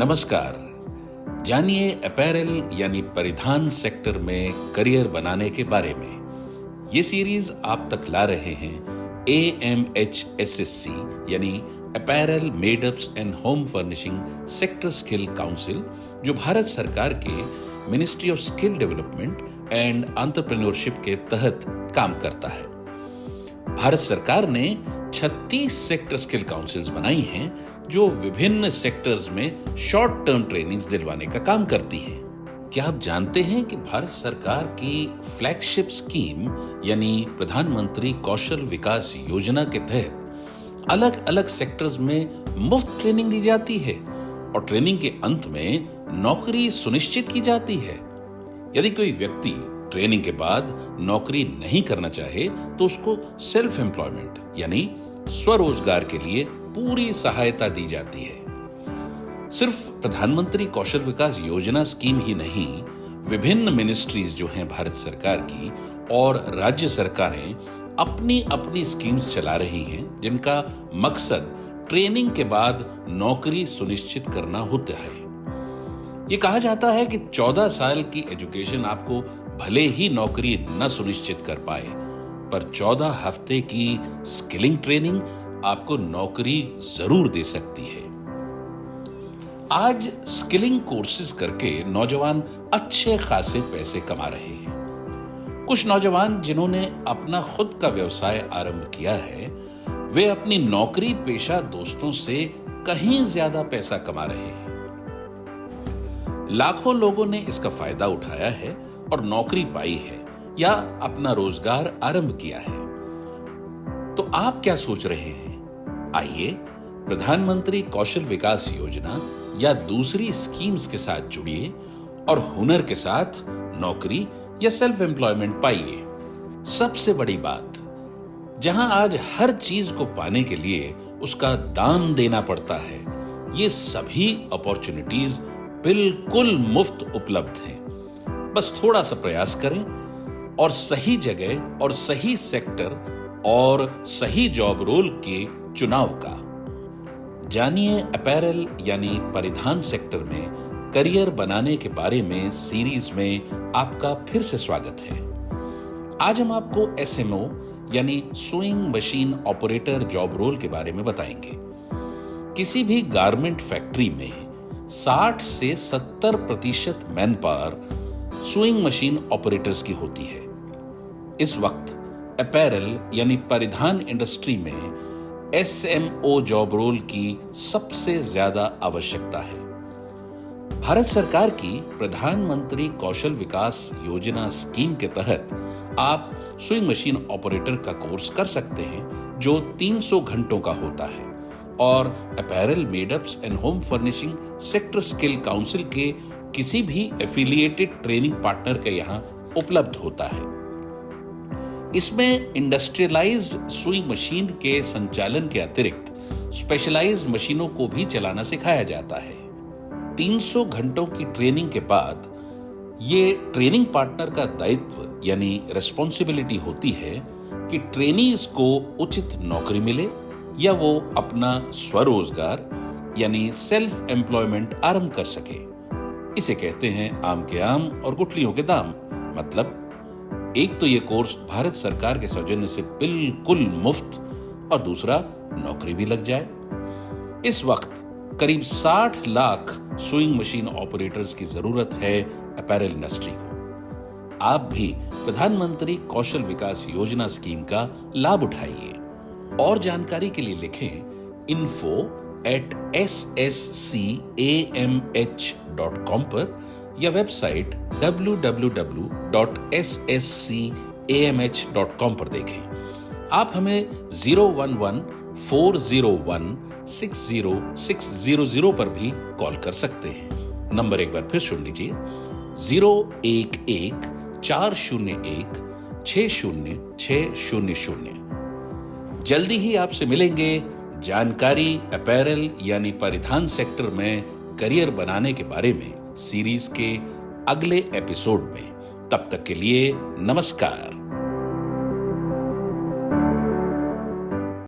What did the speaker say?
नमस्कार। जानिए अपैरल यानी परिधान सेक्टर में करियर बनाने के बारे में। ये सीरीज आप तक ला रहे हैं AMHSSC यानी apparel made-ups and home furnishing sector skill council, जो भारत सरकार के ministry of skill development and entrepreneurship के तहत काम करता है। भारत सरकार ने 36 सेक्टर स्किल काउंसिल्स बनाई हैं जो विभिन्न सेक्टर्स में शॉर्ट टर्म ट्रेनिंग्स दिलवाने का काम करती हैं। क्या आप जानते हैं कि भारत सरकार की फ्लैगशिप स्कीम यानी प्रधानमंत्री कौशल विकास योजना के तहत अलग अलग सेक्टर्स में मुफ्त ट्रेनिंग दी जाती है और ट्रेनिंग के अंत में नौकरी सुनिश्चित की जाती है। यदि कोई व्यक्ति ट्रेनिंग के बाद नौकरी नहीं करना चाहे तो उसको सेल्फ एम्प्लॉयमेंट यानी स्वरोजगार के लिए पूरी सहायता दी जाती है। सिर्फ प्रधानमंत्री कौशल विकास योजना स्कीम ही नहीं, विभिन्न मिनिस्ट्रीज जो हैं भारत सरकार की और राज्य सरकारें अपनी अपनी स्कीम्स चला रही हैं जिनका मकसद ट्रेनिंग के बाद नौकरी सुनिश्चित करना होता है। ये कहा जाता है कि 14 साल की एजुकेशन आपको भले ही नौकरी न सुनिश्चित कर पाए, पर 14 हफ्ते की स्किलिंग ट्रेनिंग आपको नौकरी जरूर दे सकती है। आज स्किलिंग कोर्सेज करके नौजवान अच्छे खासे पैसे कमा रहे हैं। कुछ नौजवान जिन्होंने अपना खुद का व्यवसाय आरंभ किया है, वे अपनी नौकरी पेशा दोस्तों से कहीं ज्यादा पैसा कमा रहे हैं। लाखों लोगों ने इसका फायदा उठाया है और नौकरी पाई है या अपना रोजगार आरंभ किया है। तो आप क्या सोच रहे हैं? आइए प्रधानमंत्री कौशल विकास योजना या दूसरी स्कीम्स के साथ जुड़िए और हुनर के साथ नौकरी या सेल्फ एम्प्लॉयमेंट पाइए। सबसे बड़ी बात, जहां आज हर चीज को पाने के लिए उसका दाम देना पड़ता है, ये सभी अपॉर्चुनिटीज बिल्कुल मुफ्त उपलब्ध हैं। बस थोड़ा सा प्रयास करें और सही जगह और सही सेक्टर और सही जॉब रोल के चुनाव का। जानिए अपैरल यानी परिधान सेक्टर में करियर बनाने के बारे में सीरीज में आपका फिर से स्वागत है। आज हम आपको SMO यानी sewing machine operator job role के बारे में बताएंगे। किसी भी गारमेंट फैक्ट्री में 60 से 70% man power sewing machine operators की होती है। इस वक्त अपैरल यानी परिधान इंडस्ट्री में SMO जॉब रोल की सबसे ज्यादा आवश्यकता है। भारत सरकार की प्रधानमंत्री कौशल विकास योजना स्कीम के तहत आप सुइंग मशीन ऑपरेटर का कोर्स कर सकते हैं जो 300 घंटों का होता है और apparel made-ups and home furnishing sector skill council के किसी भी एफिलिएटेड ट्रेनिंग पार्टनर के यहां उपलब्ध होता है। इसमें इंडस्ट्रियलाइज्ड सुइंग मशीन के संचालन के अतिरिक्त स्पेशलाइज्ड मशीनों को भी चलाना सिखाया जाता है। 300 घंटों की ट्रेनिंग के बाद ये ट्रेनिंग पार्टनर का दायित्व यानी रिस्पॉन्सिबिलिटी होती है कि ट्रेनीज को उचित नौकरी मिले या वो अपना स्वरोजगार यानी सेल्फ एम्प्लॉयमेंट आरंभ कर सके। इसे कहते हैं आम के आम और गुठलियों के दाम। मतलब एक तो ये कोर्स भारत सरकार के सौजन्य से बिल्कुल मुफ्त और दूसरा नौकरी भी लग जाए। इस वक्त करीब 60 लाख सुइंग मशीन ऑपरेटर्स की जरूरत है अपैरल इंडस्ट्री को। आप भी प्रधानमंत्री कौशल विकास योजना स्कीम का लाभ उठाइए। और जानकारी के लिए लिखें info@sscamh.com पर या वेबसाइट www.sscamh.com पर देखें। आप हमें 011-401-60600 पर भी कॉल कर सकते हैं। नंबर एक बार फिर सुन लीजिए, 011-401-60600। जल्दी ही आपसे मिलेंगे जानकारी अपैरल यानी परिधान सेक्टर में करियर बनाने के बारे में सीरीज के अगले एपिसोड में। तब तक के लिए नमस्कार।